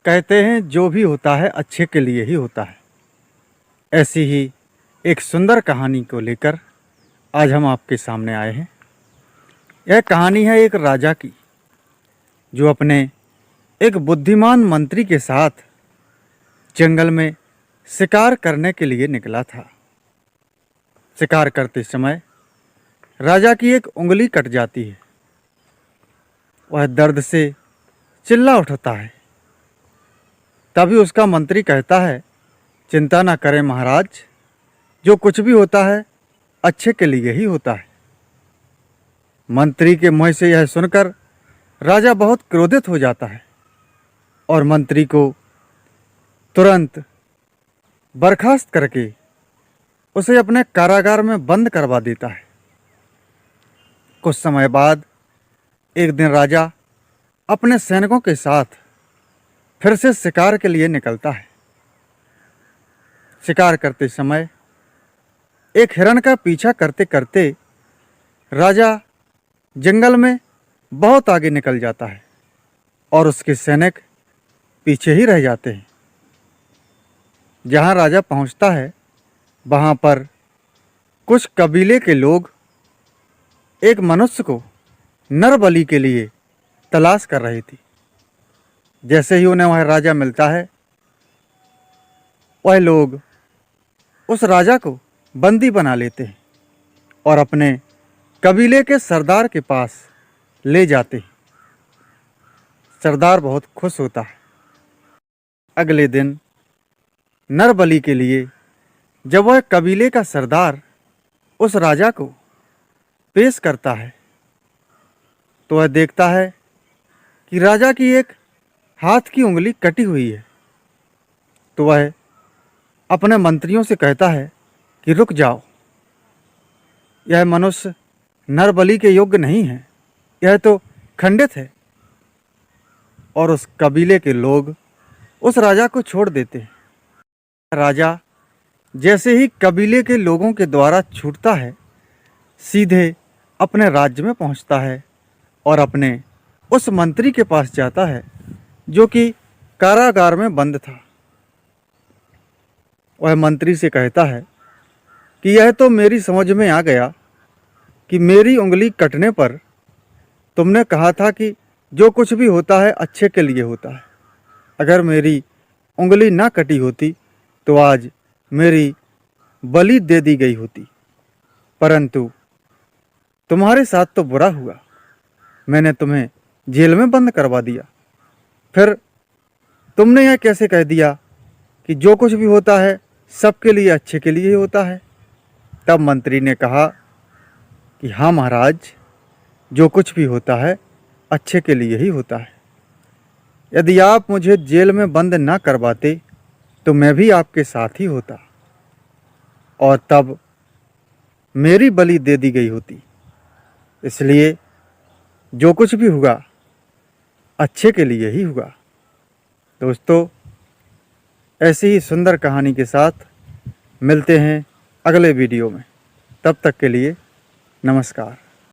कहते हैं जो भी होता है अच्छे के लिए ही होता है। ऐसी ही एक सुंदर कहानी को लेकर आज हम आपके सामने आए हैं। यह कहानी है एक राजा की, जो अपने एक बुद्धिमान मंत्री के साथ जंगल में शिकार करने के लिए निकला था। शिकार करते समय राजा की एक उंगली कट जाती है। वह दर्द से चिल्ला उठता है। तभी उसका मंत्री कहता है, चिंता ना करें महाराज, जो कुछ भी होता है अच्छे के लिए ही होता है। मंत्री के मुंह से यह सुनकर राजा बहुत क्रोधित हो जाता है और मंत्री को तुरंत बर्खास्त करके उसे अपने कारागार में बंद करवा देता है। कुछ समय बाद एक दिन राजा अपने सैनिकों के साथ फिर से शिकार के लिए निकलता है। शिकार करते समय एक हिरण का पीछा करते करते राजा जंगल में बहुत आगे निकल जाता है और उसके सैनिक पीछे ही रह जाते हैं। जहाँ राजा पहुँचता है वहाँ पर कुछ कबीले के लोग एक मनुष्य को नर बलि के लिए तलाश कर रही थी। जैसे ही उन्हें वह राजा मिलता है, वह लोग उस राजा को बंदी बना लेते हैं और अपने कबीले के सरदार के पास ले जाते हैं। सरदार बहुत खुश होता है। अगले दिन नर बलि के लिए जब वह कबीले का सरदार उस राजा को पेश करता है, तो वह देखता है कि राजा की एक हाथ की उंगली कटी हुई है। तो वह अपने मंत्रियों से कहता है कि रुक जाओ, यह मनुष्य नर बलि के योग्य नहीं है, यह तो खंडित है। और उस कबीले के लोग उस राजा को छोड़ देते हैं। राजा जैसे ही कबीले के लोगों के द्वारा छूटता है, सीधे अपने राज्य में पहुंचता है और अपने उस मंत्री के पास जाता है जो कि कारागार में बंद था। वह मंत्री से कहता है कि यह तो मेरी समझ में आ गया कि मेरी उंगली कटने पर तुमने कहा था कि जो कुछ भी होता है अच्छे के लिए होता है। अगर मेरी उंगली ना कटी होती तो आज मेरी बलि दे दी गई होती, परंतु तुम्हारे साथ तो बुरा हुआ। मैंने तुम्हें जेल में बंद करवा दिया। फिर तुमने यह कैसे कह दिया कि जो कुछ भी होता है सबके लिए अच्छे के लिए ही होता है। तब मंत्री ने कहा कि हाँ महाराज, जो कुछ भी होता है अच्छे के लिए ही होता है। यदि आप मुझे जेल में बंद ना करवाते तो मैं भी आपके साथ ही होता और तब मेरी बलि दे दी गई होती। इसलिए जो कुछ भी हुआ अच्छे के लिए ही हुआ। दोस्तों, ऐसी ही सुंदर कहानी के साथ मिलते हैं अगले वीडियो में। तब तक के लिए नमस्कार।